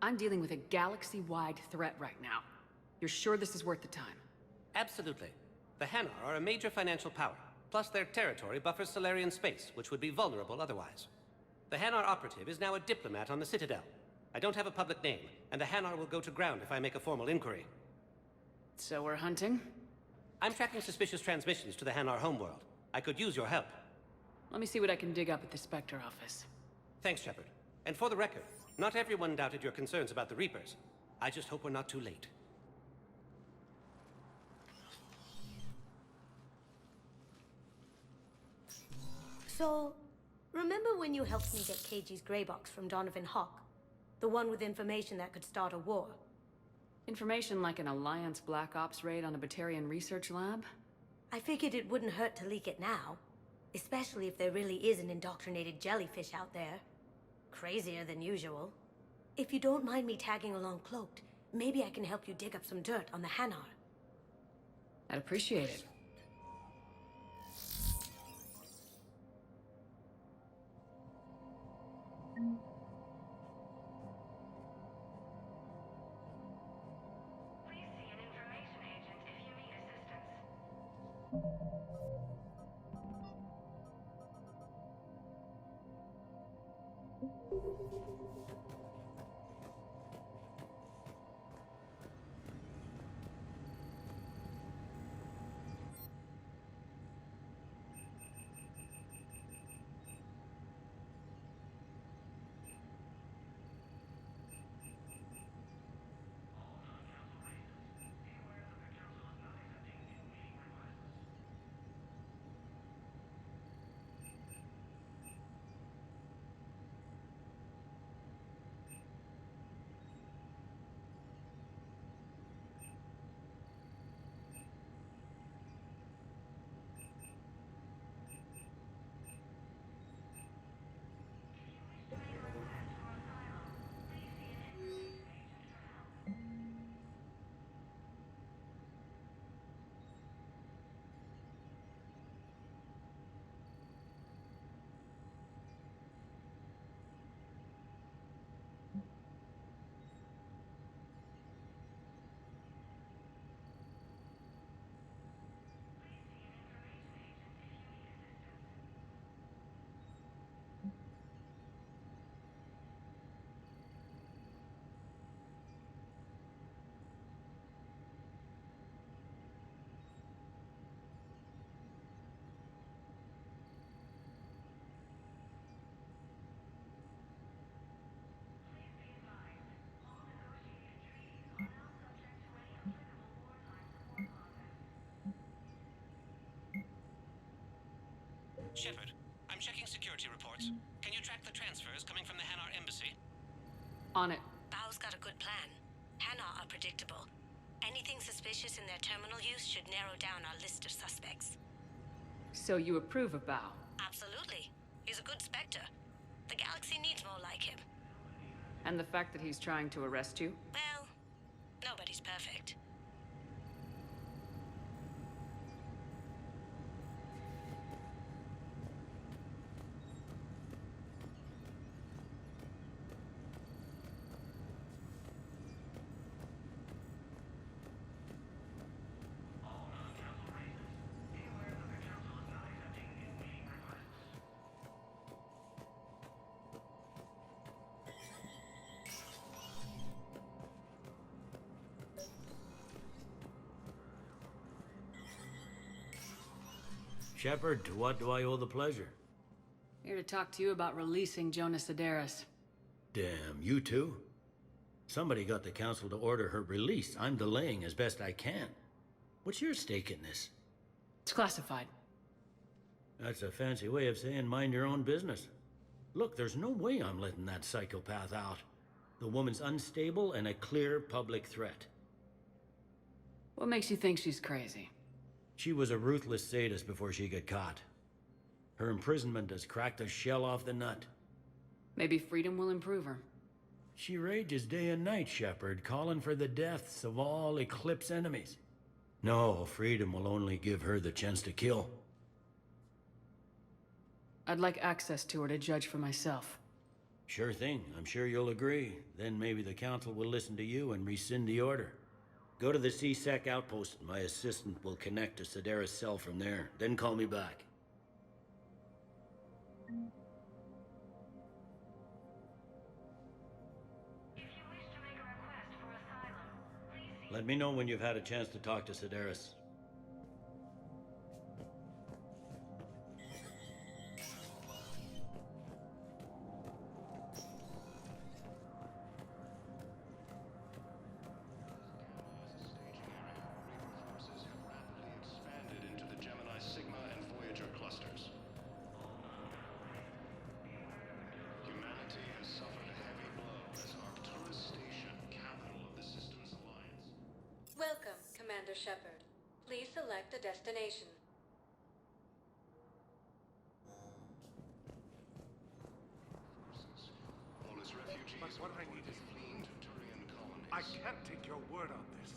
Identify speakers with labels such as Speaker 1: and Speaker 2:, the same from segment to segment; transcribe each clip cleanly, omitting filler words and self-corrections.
Speaker 1: I'm dealing with a galaxy-wide threat right now. You're sure this is worth the time?
Speaker 2: Absolutely. The Hanar are a major financial power, plus their territory buffers Solarian space, which would be vulnerable otherwise. The Hanar operative is now a diplomat on the Citadel. I don't have a public name, and the Hanar will go to ground if I make a formal inquiry.
Speaker 1: So we're hunting?
Speaker 2: I'm tracking suspicious transmissions to the Hanar homeworld. I could use your help.
Speaker 1: Let me see what I can dig up at the Spectre office.
Speaker 2: Thanks, Shepard. And for the record, not everyone doubted your concerns about the Reapers. I just hope we're not too late.
Speaker 3: So, remember when you helped me get KG's grey box from Donovan Hawk? The one with information that could start a war?
Speaker 1: Information like an Alliance Black Ops raid on a Batarian research lab?
Speaker 3: I figured it wouldn't hurt to leak it now. Especially if there really is an indoctrinated jellyfish out there. Crazier than usual. If you don't mind me tagging along cloaked, maybe I can help you dig up some dirt on the Hanar.
Speaker 1: I'd appreciate it.
Speaker 4: Please see an information agent if you need assistance.
Speaker 2: Shepard, I'm checking security reports. Can you track the transfers coming from the Hanar embassy?
Speaker 1: On it.
Speaker 3: Bao's got a good plan. Hanar are predictable. Anything suspicious in their terminal use should narrow down our list of suspects.
Speaker 1: So you approve of Bao?
Speaker 3: Absolutely. He's a good Spectre. The galaxy needs more like him.
Speaker 1: And the fact that he's trying to arrest you?
Speaker 3: Well, nobody's perfect.
Speaker 5: Shepard, to what do I owe the pleasure?
Speaker 1: Here to talk to you about releasing Jonas Sederis.
Speaker 5: Damn, you too? Somebody got the council to order her release. I'm delaying as best I can. What's your stake in this?
Speaker 1: It's classified.
Speaker 5: That's a fancy way of saying mind your own business. Look, there's no way I'm letting that psychopath out. The woman's unstable and a clear public threat.
Speaker 1: What makes you think she's crazy?
Speaker 5: She was a ruthless sadist before she got caught. Her imprisonment has cracked the shell off the nut.
Speaker 1: Maybe freedom will improve her.
Speaker 5: She rages day and night, Shepard, calling for the deaths of all Eclipse enemies. No, freedom will only give her the chance to kill.
Speaker 1: I'd like access to her to judge for myself.
Speaker 5: Sure thing. I'm sure you'll agree. Then maybe the council will listen to you and rescind the order. Go to the CSEC outpost. My assistant will connect to Sedaris' cell from there. Then call me back.
Speaker 4: If you wish to make a request for asylum, please see...
Speaker 5: Let me know when you've had a chance to talk to Sedaris.
Speaker 6: Forces have rapidly expanded into the Gemini Sigma and Voyager clusters. Humanity has suffered a heavy blow as Arcturus Station, capital of the Systems Alliance.
Speaker 7: Welcome, Commander Shepard. Please select a destination.
Speaker 6: All its refugees
Speaker 8: But what I need is
Speaker 6: fleeing to Turian colonies.
Speaker 8: I can't take your word on this.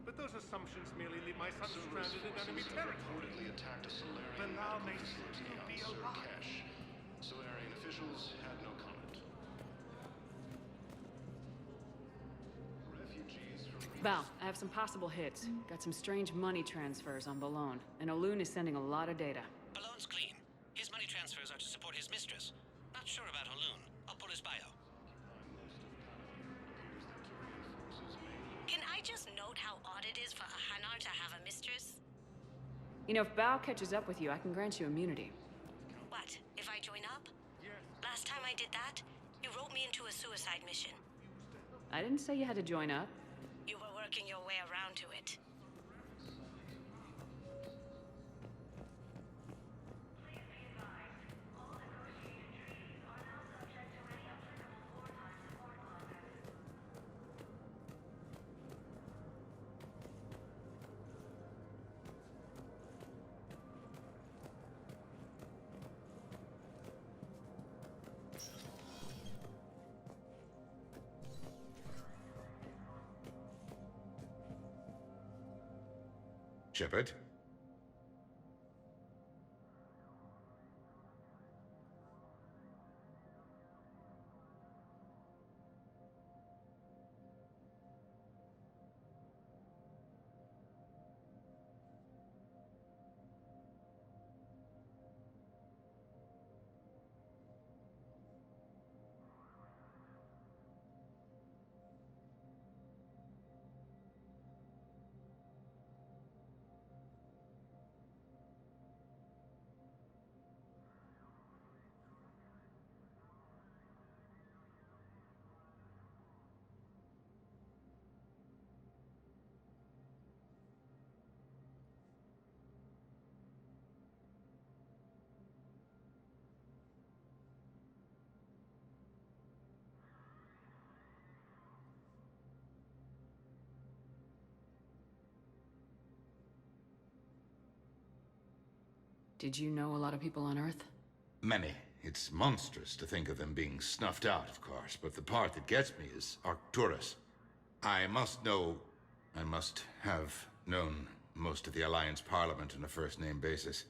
Speaker 8: But those assumptions merely leave my son
Speaker 6: Cerberus
Speaker 8: stranded in
Speaker 6: forces
Speaker 8: enemy
Speaker 6: have
Speaker 8: territory.
Speaker 6: reportedly attacked a Solarian
Speaker 8: Bilal
Speaker 6: medical
Speaker 8: may
Speaker 6: facility
Speaker 8: still
Speaker 6: on
Speaker 8: be
Speaker 6: Sur
Speaker 8: alive.
Speaker 6: Kesh. Solarian officials had no comment. Refugees from
Speaker 1: Val, I have some possible hits. Got some strange money transfers on Balone, and Olun is sending a lot of data.
Speaker 2: Balone's clean. His money transfers are to support his mistress. Not sure about Olun. I'll pull his bio.
Speaker 3: Can I just note how odd it is for a Hanar to have a mistress?
Speaker 1: You know, if Bao catches up with you, I can grant you immunity.
Speaker 3: What, if I join up?
Speaker 8: Yes.
Speaker 3: Last time I did that, you wrote me into a suicide mission.
Speaker 1: I didn't say you had to join up.
Speaker 3: You were working your way around to it.
Speaker 4: Please be advised, all negotiated treaties are now subject to any applicable wartime support clauses.
Speaker 9: Shepard?
Speaker 1: Did you know a lot of people on Earth?
Speaker 9: Many. It's monstrous to think of them being snuffed out, of course, but the part that gets me is Arcturus. I must have known most of the Alliance Parliament on a first-name basis.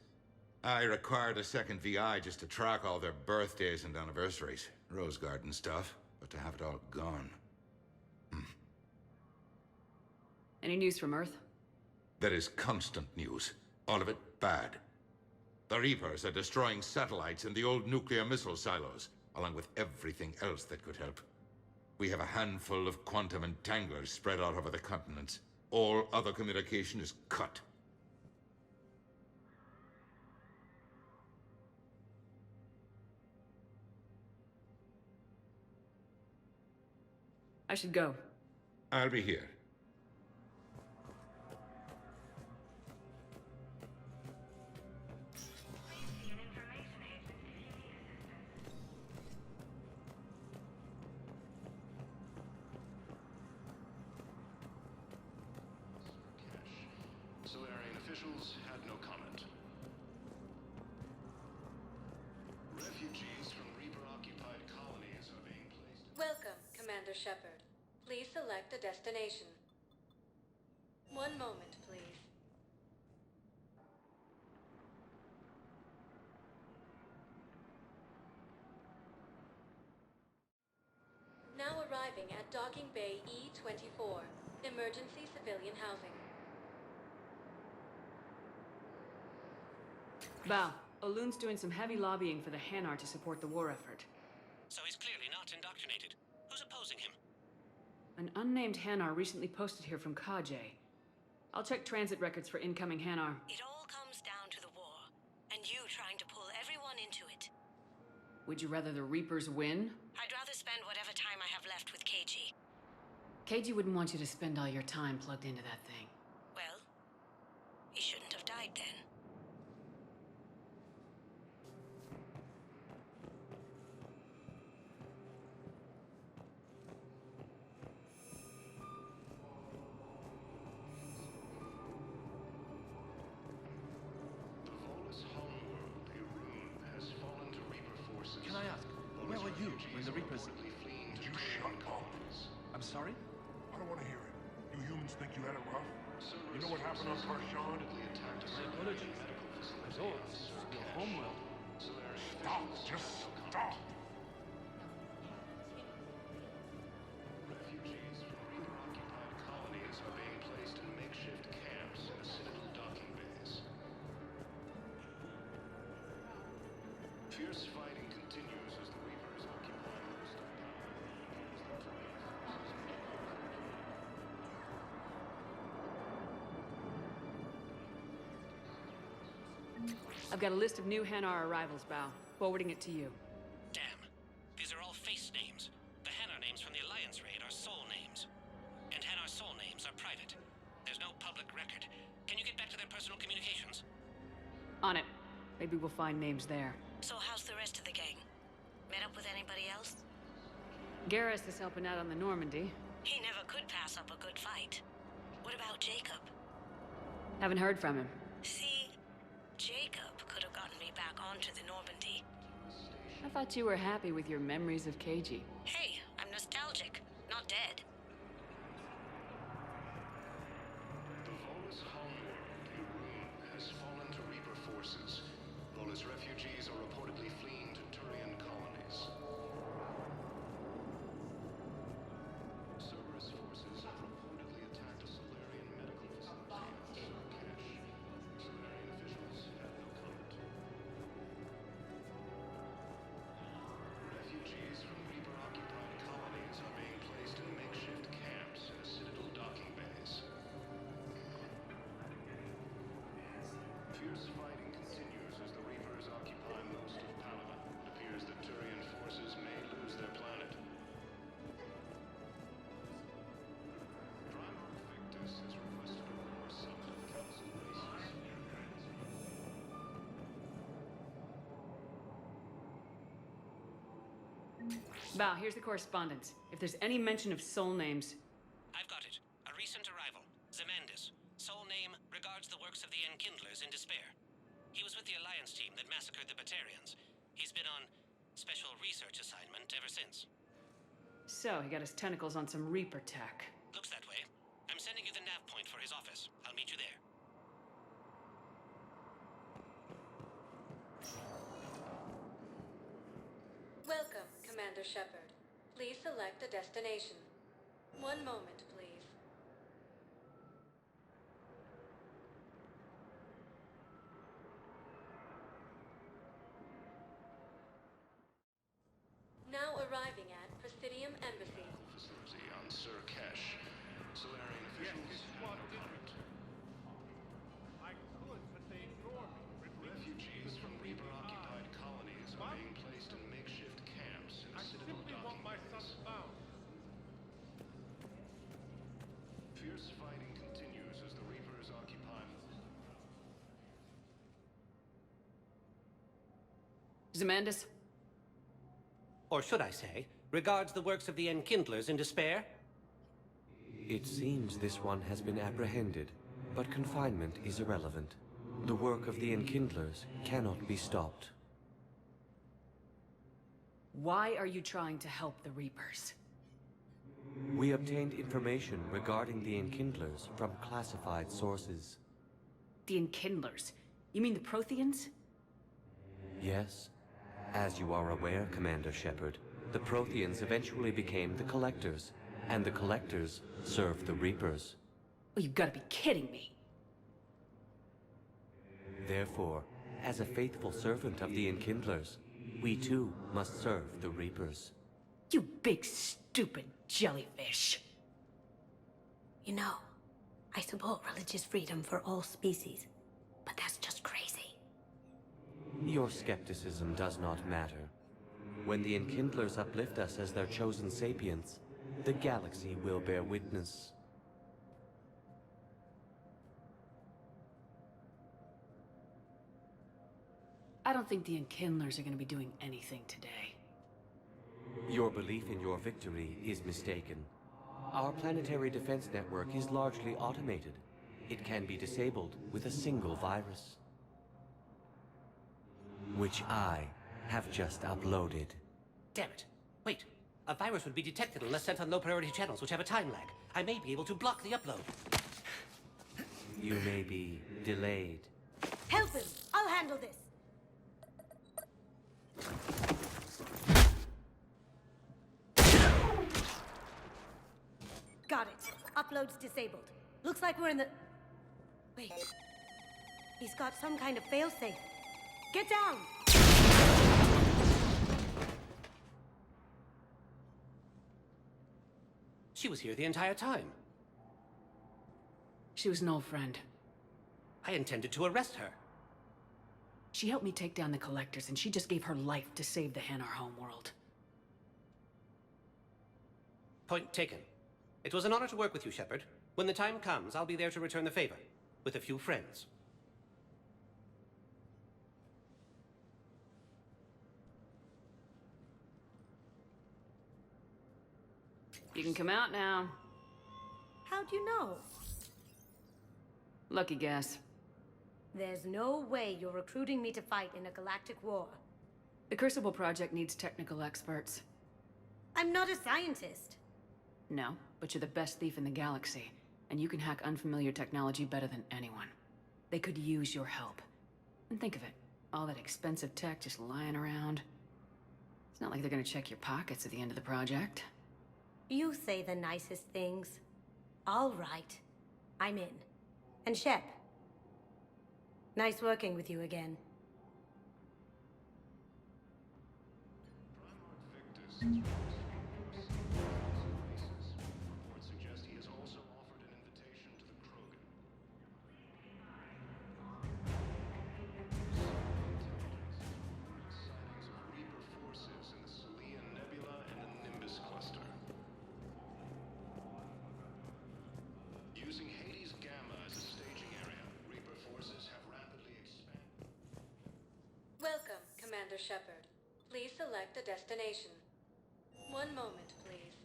Speaker 9: I required a second VI just to track all their birthdays and anniversaries. Rose Garden stuff, but to have it all gone.
Speaker 1: Any news from Earth?
Speaker 9: There is constant news. All of it bad. The Reapers are destroying satellites in the old nuclear missile silos, along with everything else that could help. We have a handful of quantum entanglers spread out over the continents. All other communication is cut.
Speaker 1: I should go.
Speaker 9: I'll be here.
Speaker 4: Please see an information agent if you need assistance.
Speaker 6: Solarian officials had no comment. Refugees from Reaper-occupied colonies are being placed...
Speaker 7: Welcome, Commander Shepard. Please select a destination. One moment, please. arriving at Docking Bay E-24, emergency civilian housing.
Speaker 1: Bao, Olun's doing some heavy lobbying for the Hanar to support the war effort.
Speaker 2: So he's clearly not indoctrinated. Who's opposing him?
Speaker 1: An unnamed Hanar recently posted here from Kajay. I'll check transit records for incoming Hanar.
Speaker 3: It all comes down to the war, and you trying to pull everyone into it.
Speaker 1: Would you rather the Reapers win?
Speaker 3: I'd rather spend whatever time I have left with KG.
Speaker 1: KG wouldn't want you to spend all your time plugged into that thing.
Speaker 3: Well, he shouldn't have died then.
Speaker 6: The Volus homeworld, Irun, has fallen to Reaper forces.
Speaker 10: Can I ask, where were you when the Reapers...
Speaker 6: Did you shut up?
Speaker 10: I'm sorry?
Speaker 11: I don't want to hear it. You humans think you had it rough? You know what happened on Tarshan?
Speaker 10: My apologies. Yours, your homeworld.
Speaker 11: Stop! Just stop!
Speaker 6: Refugees from Reaper-occupied colonies are being placed in makeshift camps in the Citadel docking bays. Fierce fighting continues as the Reapers occupy most of
Speaker 1: I've got a list of new Hanar arrivals, Bao. Forwarding it to you.
Speaker 2: Damn. These are all face names. The Hanar names from the Alliance raid are soul names. And Hanar soul names are private. There's no public record. Can you get back to their personal communications?
Speaker 1: On it. Maybe we'll find names there.
Speaker 3: So how's the rest of the gang? Met up with anybody else?
Speaker 1: Garrus is helping out on the Normandy.
Speaker 3: He never could pass up a good fight. What about Jacob?
Speaker 1: Haven't heard from him.
Speaker 3: See, Jacob could have gotten me back onto the Normandy.
Speaker 1: I thought you were happy with your memories of KG.
Speaker 3: Hey, I'm nostalgic, not dead.
Speaker 6: The Volus homeworld, Irun, has fallen to Reaper forces. Volus refugees are reportedly fleeing to Turian colonies. Cerberus forces have reportedly attacked a Solarian medical facility on Surkash. Solarian officials have no comment. Refugees from Reaper-occupied colonies are being placed in makeshift camps in the Citadel docking bays. Fierce fighting continues as the Reapers occupy most of Palaven. It appears that Turian forces may lose their planet. Primarch Victus has requested a war summit of council races.
Speaker 1: Bao, here's the correspondence. If there's any mention of soul names...
Speaker 2: I've got it. A recent arrival. Zemandis. Soul name regards the works of the Enkindlers in despair. He was with the Alliance team that massacred the Batarians. He's been on special research assignment ever since.
Speaker 1: So, he got his tentacles on some Reaper tech.
Speaker 2: Looks that way. I'm sending you the nav point for his office. I'll meet you there.
Speaker 7: Welcome, Commander Shepard. Please select a destination. One moment, please. Now arriving at Presidium Embassy.
Speaker 6: Facility on Surkash. Solarian officials have no comment.
Speaker 8: I could, but they ignore me.
Speaker 6: Refugees from Reaper-occupied colonies are being placed in makeshift camps in the
Speaker 8: I
Speaker 6: Citadel
Speaker 8: simply want
Speaker 6: docking
Speaker 8: my
Speaker 6: bays.
Speaker 8: son found.
Speaker 6: Fierce fighting continues as the Reapers occupy.
Speaker 1: Zemandis?
Speaker 2: Or should I say, regards the works of the Enkindlers in despair?
Speaker 12: It seems this one has been apprehended, but confinement is irrelevant. The work of the Enkindlers cannot be stopped.
Speaker 1: Why are you trying to help the Reapers?
Speaker 12: We obtained information regarding the Enkindlers from classified sources.
Speaker 1: The Enkindlers? You mean the Protheans?
Speaker 12: Yes. As you are aware, Commander Shepard, The Protheans eventually became the Collectors, and the Collectors served the Reapers.
Speaker 1: Oh, you've got to be kidding me.
Speaker 12: Therefore, as a faithful servant of the Enkindlers, we too must serve the Reapers.
Speaker 1: You big, stupid jellyfish.
Speaker 3: You know, I support religious freedom for all species, but that's just crazy.
Speaker 12: Your skepticism does not matter. When the Enkindlers uplift us as their chosen sapients, the galaxy will bear witness.
Speaker 1: I don't think the Enkindlers are going to be doing anything today.
Speaker 12: Your belief in your victory is mistaken. Our planetary defense network is largely automated. It can be disabled with a single virus, which I have just uploaded.
Speaker 2: Damn it. Wait. A virus would be detected unless sent on low-priority channels, which have a time lag. I may be able to block the upload.
Speaker 12: You may be delayed.
Speaker 3: Help him! I'll handle this! Got it. Upload's disabled. Looks like we're in the... Wait. He's got some kind of failsafe. Get down!
Speaker 2: She was here the entire time.
Speaker 1: She was an old friend.
Speaker 2: I intended to arrest her.
Speaker 1: She helped me take down the Collectors, and she just gave her life to save the Hanar homeworld.
Speaker 2: Point taken. It was an honor to work with you, Shepard. When the time comes, I'll be there to return the favor, with a few friends.
Speaker 1: You can come out now.
Speaker 3: How'd you know?
Speaker 1: Lucky guess.
Speaker 3: There's no way you're recruiting me to fight in a galactic war.
Speaker 1: The Crucible Project needs technical experts.
Speaker 3: I'm not a scientist.
Speaker 1: No, but you're the best thief in the galaxy, and you can hack unfamiliar technology better than anyone. They could use your help. And think of it, all that expensive tech just lying around. It's not like they're gonna check your pockets at the end of the project.
Speaker 3: You say the nicest things. All right. I'm in. And Shep. Nice working with you again.
Speaker 6: Reports suggest he has also offered an invitation to the Krogan. Sightings of Reaper forces in the Selene Nebula and the Nimbus cluster. Using Hades Gamma as a staging area, Reaper forces have rapidly expanded.
Speaker 7: Welcome, Commander Shepard. Please select a destination. One moment, please.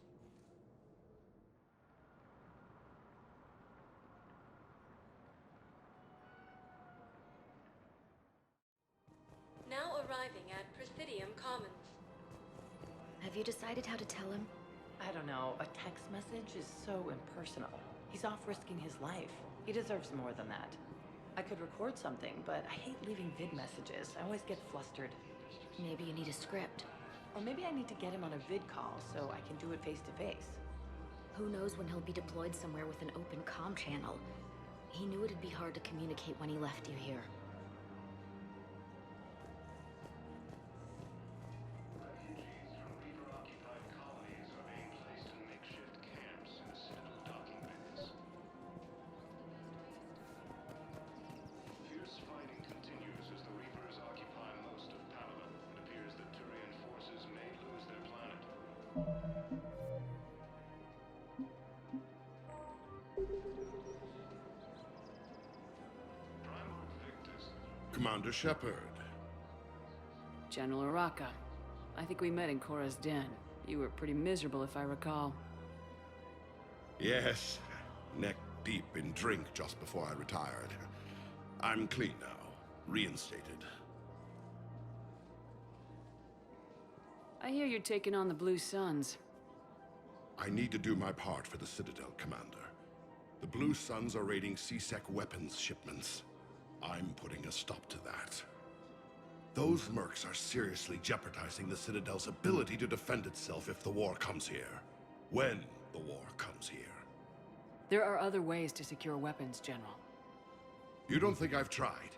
Speaker 7: Now arriving at Presidium Commons.
Speaker 13: Have you decided how to tell him?
Speaker 14: I don't know. A text message is so impersonal. He's off risking his life. He deserves more than that. I could record something, but I hate leaving vid messages. I always get flustered.
Speaker 13: Maybe you need a script.
Speaker 14: Or maybe I need to get him on a vid call so I can do it face to face.
Speaker 13: Who knows when he'll be deployed somewhere with an open comm channel. He knew it'd be hard to communicate when he left you here.
Speaker 6: Refugees from Reaper-occupied colonies are being placed in makeshift camps in the Citadel docking bays. Fierce fighting continues as the Reapers occupy most of Palaven. It appears that Turian forces may lose their planet. Primarch Victus.
Speaker 11: Commander Shepard.
Speaker 1: General Araka. I think we met in Korra's den. You were pretty miserable, if I recall.
Speaker 11: Yes, neck deep in drink just before I retired. I'm clean now, reinstated.
Speaker 1: I hear you're taking on the Blue Suns.
Speaker 11: I need to do my part for the Citadel, Commander. The Blue Suns are raiding C-Sec weapons shipments. I'm putting a stop to that. Those mercs are seriously jeopardizing the Citadel's ability to defend itself if the war comes here. When the war comes here.
Speaker 1: There are other ways to secure weapons, General.
Speaker 11: You don't think I've tried?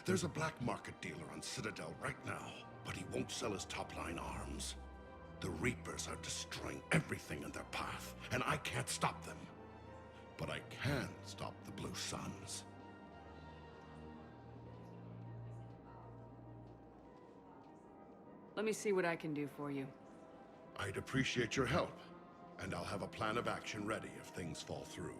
Speaker 11: There's a black market dealer on Citadel right now, but he won't sell his top-line arms. The Reapers are destroying everything in their path, and I can't stop them. But I can stop the Blue Suns.
Speaker 1: Let me see what I can do for you.
Speaker 11: I'd appreciate your help, and I'll have a plan of action ready if things fall through.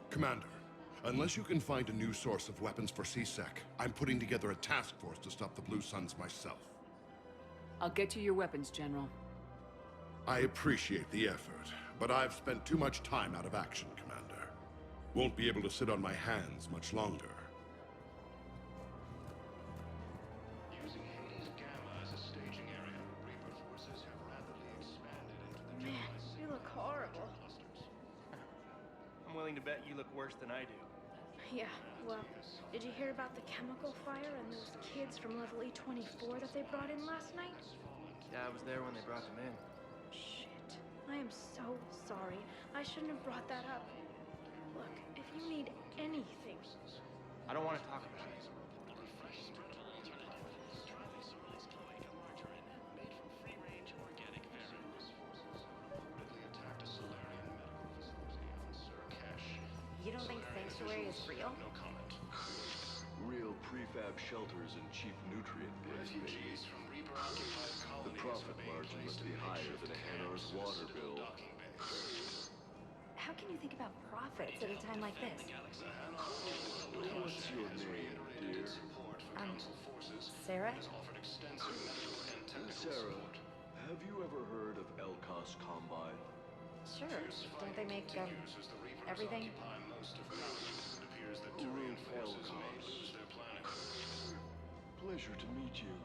Speaker 11: Commander, unless you can find a new source of weapons for C-Sec, I'm putting together a task force to stop the Blue Suns myself.
Speaker 1: I'll get you your weapons, General.
Speaker 11: I appreciate the effort, but I've spent too much time out of action, Commander. Won't be able to sit on my hands much longer.
Speaker 6: Using Hades Gamma as a staging area, Reaper forces have rapidly expanded into the
Speaker 15: Man, you look horrible.
Speaker 16: I'm willing to bet you look worse than I do.
Speaker 15: Yeah, well, did you hear about the chemical fire and those kids from level E24 that they brought in last night?
Speaker 16: Yeah, I was there when they brought them in.
Speaker 15: Shit. I am so sorry. I shouldn't have brought that up. Look, if you need anything...
Speaker 16: I don't want to talk about it.
Speaker 13: You don't think Sanctuary is real?
Speaker 6: No comment. Real prefab shelters and cheap nutrient refugees from Reaper-occupied colonies. The profit margin must be higher than a Hanor's water bill.
Speaker 13: How can you think about profits at a time like this?
Speaker 6: What's your name, dear?
Speaker 13: Sarah?
Speaker 6: Sarah, have you ever heard of Elcos Combine?
Speaker 13: Sure. Don't they make, everything?
Speaker 6: Elcos. Pleasure to meet you.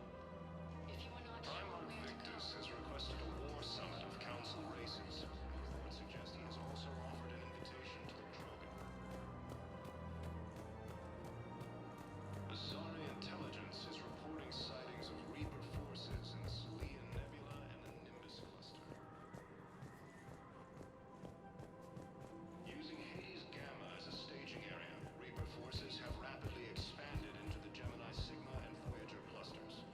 Speaker 6: Primarch Victus has requested a war summit of council races. Reports suggest he has also offered an invitation to the Drogon. Azari intelligence is reporting sightings of Reaper forces in the Salian Nebula and the Nimbus cluster. Using Hades Gamma as a staging area, Reaper forces have rapidly expanded into the Gemini Sigma and Voyager clusters.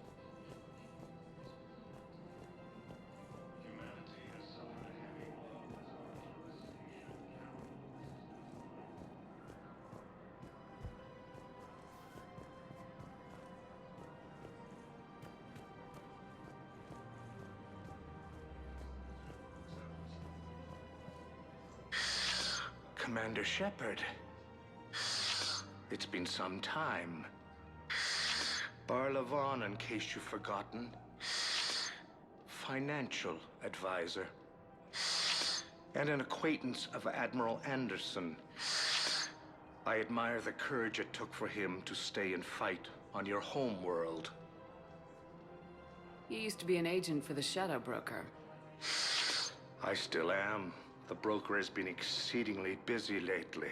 Speaker 6: Humanity has suffered a heavy
Speaker 17: Commander Shepard. It's been some time. Barlavon, in case you've forgotten. Financial advisor. And an acquaintance of Admiral Anderson. I admire the courage it took for him to stay and fight on your home world.
Speaker 1: You used to be an agent for the Shadow Broker.
Speaker 17: I still am. The broker has been exceedingly busy lately.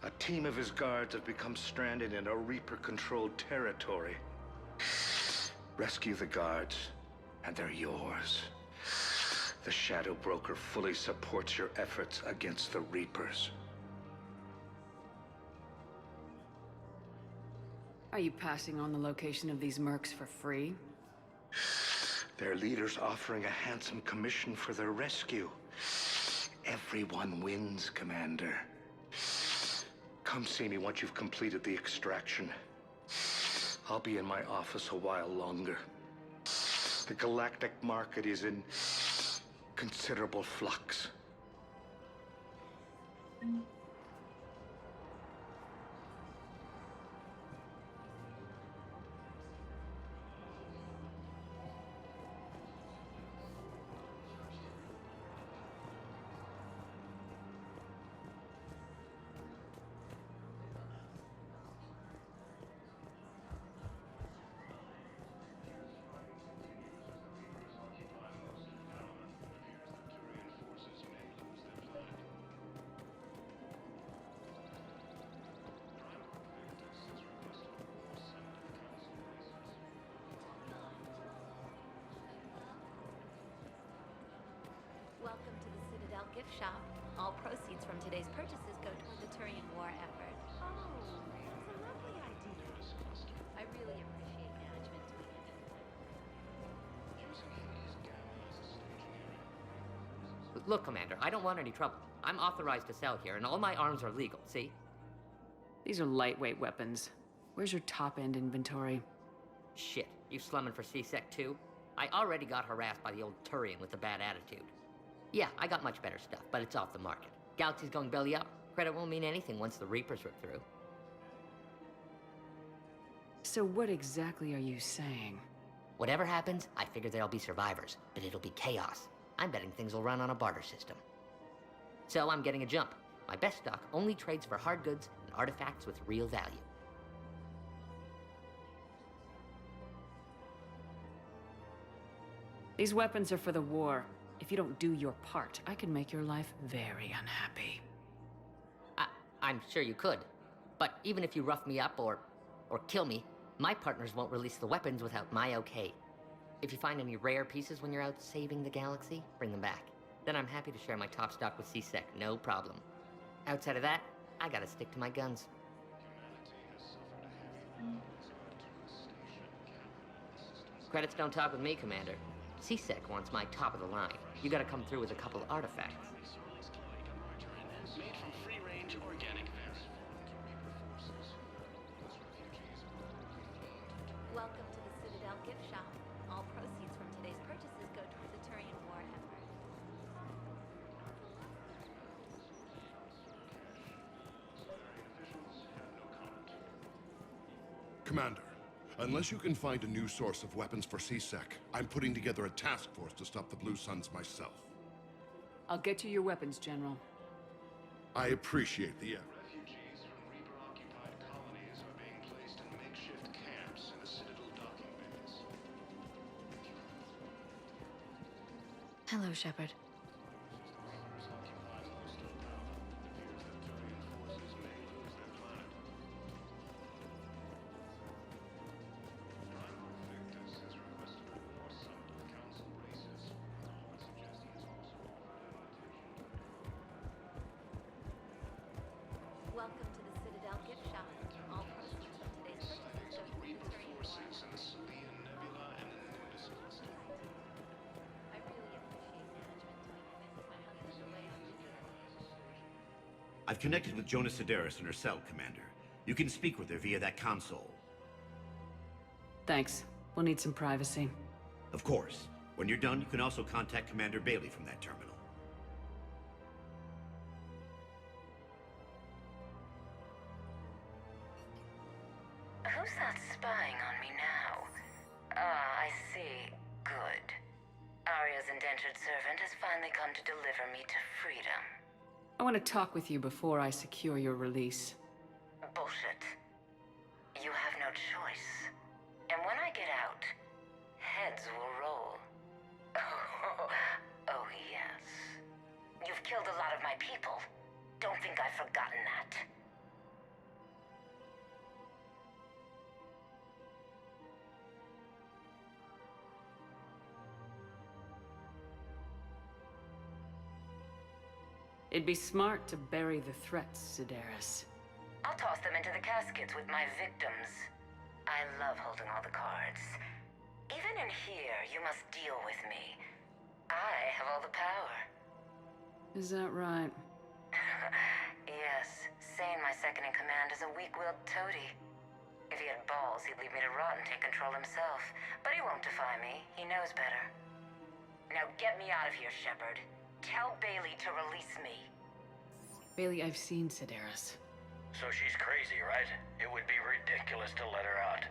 Speaker 17: A team of his guards have become stranded in a Reaper-controlled territory. Rescue the guards, and they're yours. The Shadow Broker fully supports your efforts against the Reapers.
Speaker 1: Are you passing on the location of these mercs for free?
Speaker 17: Their leader's offering a handsome commission for their rescue. Everyone wins, Commander. Come see me once you've completed the extraction. I'll be in my office a while longer. The galactic market is in considerable flux.
Speaker 18: gift shop. All proceeds from today's purchases go toward the Turian war effort.
Speaker 4: Oh, that's a lovely idea.
Speaker 18: I really appreciate management doing it.
Speaker 19: Look, Commander, I don't want any trouble. I'm authorized to sell here, and all my arms are legal, see?
Speaker 1: These are lightweight weapons. Where's your top-end inventory?
Speaker 19: Shit, you slumming for C-Sec too? I already got harassed by the old Turian with the bad attitude. Yeah, I got much better stuff, but it's off the market. Galaxy's going belly up. Credit won't mean anything once the Reapers rip through.
Speaker 1: So what exactly are you saying?
Speaker 19: Whatever happens, I figure there'll be survivors, but it'll be chaos. I'm betting things will run on a barter system. So I'm getting a jump. My best stock only trades for hard goods and artifacts with real value.
Speaker 1: These weapons are for the war. If you don't do your part, I can make your life very unhappy.
Speaker 19: I'm sure you could. But even if you rough me up or kill me, my partners won't release the weapons without my okay. If you find any rare pieces when you're out saving the galaxy, bring them back. Then I'm happy to share my top stock with C-Sec, no problem. Outside of that, I gotta stick to my guns. Credits don't talk with me, Commander. C-Sec wants my top of the line. You gotta come through with a couple artifacts.
Speaker 6: Made from free-range organic
Speaker 18: Welcome to the Citadel gift shop. All proceeds from today's purchases go toward the Turian war effort.
Speaker 11: Commander, unless you can find a new source of weapons for C-Sec, I'm putting together a task force to stop the Blue Suns myself.
Speaker 1: I'll get you your weapons, General.
Speaker 11: I appreciate the effort.
Speaker 6: Refugees from Reaper-occupied colonies are being placed in makeshift camps in the Citadel docking bays.
Speaker 13: Hello, Shepard.
Speaker 18: Welcome to the Citadel gift shop. All proceeds from today's purchases go toward the Turian war
Speaker 6: Forces in the Salian Nebula and the Nordis cluster.
Speaker 18: I really appreciate management doing this. My husband's away on business.
Speaker 20: I've connected with Jonas Sedaris in her cell, Commander. You can speak with her via that console.
Speaker 1: Thanks. We'll need some privacy.
Speaker 20: Of course. When you're done, you can also contact Commander Bailey from that terminal.
Speaker 21: Who's that spying on me now? Ah, I see. Good. Arya's indentured servant has finally come to deliver me to freedom.
Speaker 1: I want to talk with you before I secure your release.
Speaker 21: Bullshit. You have no choice. And when I get out, heads will roll. Oh, yes. You've killed a lot of my people. Don't think I've forgotten that.
Speaker 1: It'd be smart to bury the threats, Sedaris.
Speaker 21: I'll toss them into the caskets with my victims. I love holding all the cards. Even in here, you must deal with me. I have all the power.
Speaker 1: Is that right?
Speaker 21: Yes, Sane, my second-in-command, is a weak-willed toady. If he had balls, he'd leave me to rot and take control himself. But he won't defy me. He knows better. Now get me out of here, Shepard. Tell Bailey to release me.
Speaker 1: Bailey, I've seen Sedaris.
Speaker 22: So she's crazy, right? It would be ridiculous to let her out.